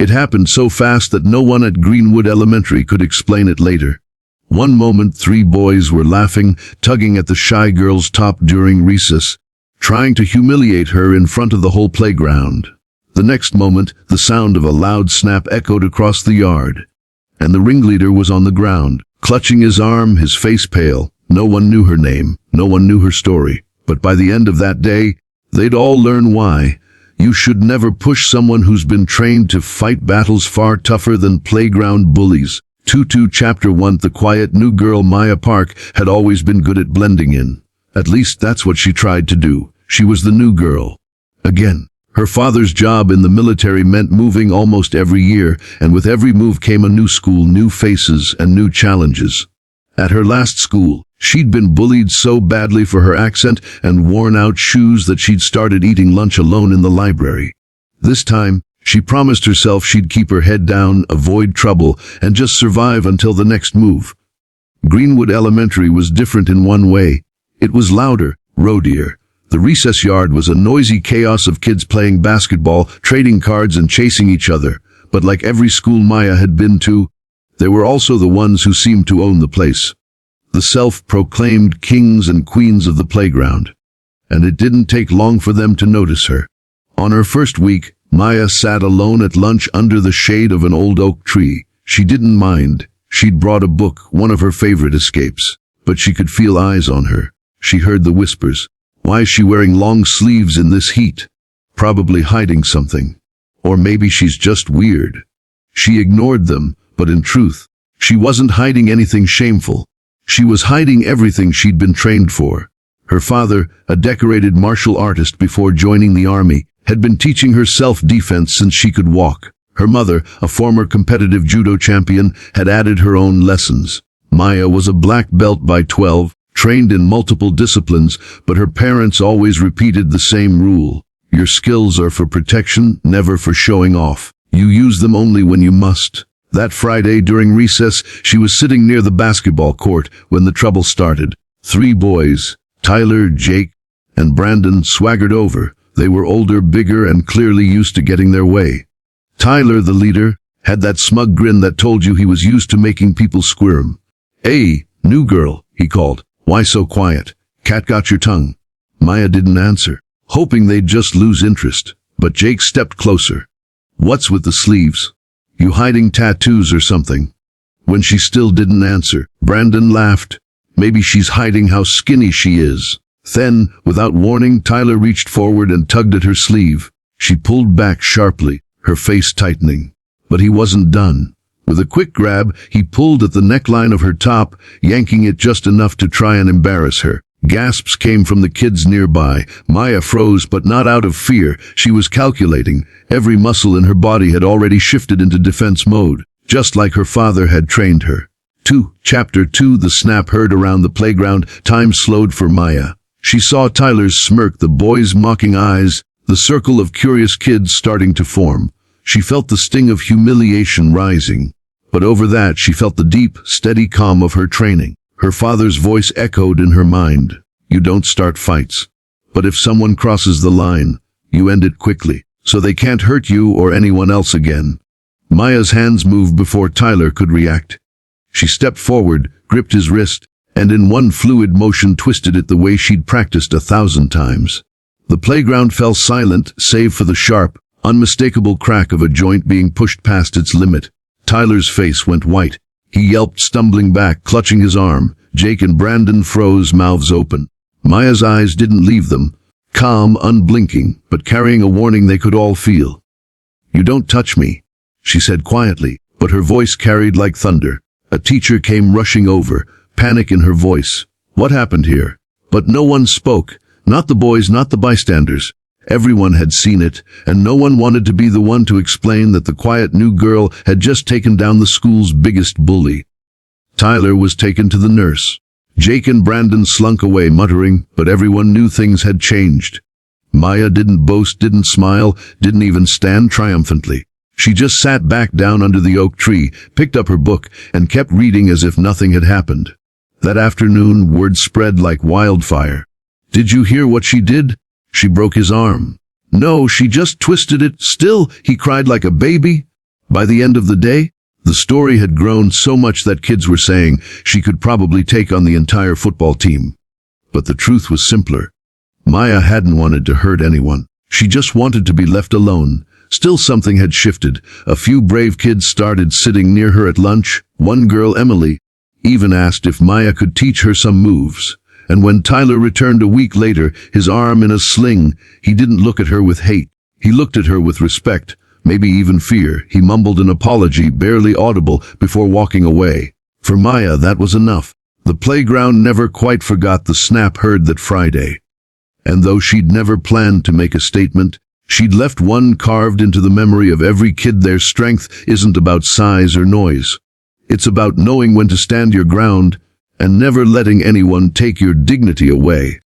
It happened so fast that no one at Greenwood Elementary could explain it later. One moment 3 boys were laughing, tugging at the shy girl's top during recess, trying to humiliate her in front of the whole playground. The next moment, the sound of a loud snap echoed across the yard, and the ringleader was on the ground, clutching his arm, his face pale. No one knew her name, no one knew her story, but by the end of that day, they'd all learn why. You should never push someone who's been trained to fight battles far tougher than playground bullies. 2 Chapter 1 The quiet new girl Maya Park had always been good at blending in. At least that's what she tried to do. She was the new girl. Again. Her father's job in the military meant moving almost every year, and with every move came a new school, new faces, and new challenges. At her last school, she'd been bullied so badly for her accent and worn-out shoes that she'd started eating lunch alone in the library. This time, she promised herself she'd keep her head down, avoid trouble, and just survive until the next move. Greenwood Elementary was different in one way. It was louder, rowdier. The recess yard was a noisy chaos of kids playing basketball, trading cards, and chasing each other. But like every school Maya had been to, there were also the ones who seemed to own the place. The self-proclaimed kings and queens of the playground. And it didn't take long for them to notice her. On her first week, Maya sat alone at lunch under the shade of an old oak tree. She didn't mind. She'd brought a book, one of her favorite escapes. But she could feel eyes on her. She heard the whispers. Why is she wearing long sleeves in this heat? Probably hiding something. Or maybe she's just weird. She ignored them, but in truth, she wasn't hiding anything shameful. She was hiding everything she'd been trained for. Her father, a decorated martial artist before joining the army, had been teaching her self-defense since she could walk. Her mother, a former competitive judo champion, had added her own lessons. Maya was a black belt by 12, trained in multiple disciplines, but her parents always repeated the same rule. Your skills are for protection, never for showing off. You use them only when you must. That Friday during recess, she was sitting near the basketball court when the trouble started. 3 boys, Tyler, Jake, and Brandon, swaggered over. They were older, bigger, and clearly used to getting their way. Tyler, the leader, had that smug grin that told you he was used to making people squirm. "Hey, new girl," he called. "Why so quiet? Cat got your tongue?" Maya didn't answer, hoping they'd just lose interest. But Jake stepped closer. "What's with the sleeves? You hiding tattoos or something?" When she still didn't answer, Brandon laughed. "Maybe she's hiding how skinny she is." Then, without warning, Tyler reached forward and tugged at her sleeve. She pulled back sharply, her face tightening. But he wasn't done. With a quick grab, he pulled at the neckline of her top, yanking it just enough to try and embarrass her. Gasps came from the kids nearby. Maya froze, but not out of fear. She was calculating. Every muscle in her body had already shifted into defense mode, just like her father had trained her. Chapter 2 The snap heard around the playground. Time slowed for Maya. She saw Tyler's smirk, the boys' mocking eyes, the circle of curious kids starting to form. She felt the sting of humiliation rising. But over that, she felt the deep, steady calm of her training. Her father's voice echoed in her mind. You don't start fights. But if someone crosses the line, you end it quickly, so they can't hurt you or anyone else again. Maya's hands moved before Tyler could react. She stepped forward, gripped his wrist, and in one fluid motion twisted it the way she'd practiced 1,000 times. The playground fell silent, save for the sharp, unmistakable crack of a joint being pushed past its limit. Tyler's face went white. He yelped, stumbling back, clutching his arm. Jake and Brandon froze, mouths open. Maya's eyes didn't leave them, calm, unblinking, but carrying a warning they could all feel. "You don't touch me," she said quietly, but her voice carried like thunder. A teacher came rushing over, panic in her voice. What happened here? But no one spoke, not the boys, not the bystanders. Everyone had seen it, and no one wanted to be the one to explain that the quiet new girl had just taken down the school's biggest bully. Tyler was taken to the nurse. Jake and Brandon slunk away muttering, but everyone knew things had changed. Maya didn't boast, didn't smile, didn't even stand triumphantly. She just sat back down under the oak tree, picked up her book, and kept reading as if nothing had happened. That afternoon, word spread like wildfire. "Did you hear what she did? She broke his arm." "No, she just twisted it." "Still," he cried like a baby. By the end of the day, the story had grown so much that kids were saying she could probably take on the entire football team. But the truth was simpler. Maya hadn't wanted to hurt anyone. She just wanted to be left alone. Still, something had shifted. A few brave kids started sitting near her at lunch. One girl, Emily, even asked if Maya could teach her some moves. And when Tyler returned a week later, his arm in a sling, he didn't look at her with hate. He looked at her with respect, maybe even fear. He mumbled an apology, barely audible, before walking away. For Maya, that was enough. The playground never quite forgot the snap heard that Friday. And though she'd never planned to make a statement, she'd left one carved into the memory of every kid. Their strength isn't about size or noise. It's about knowing when to stand your ground and never letting anyone take your dignity away.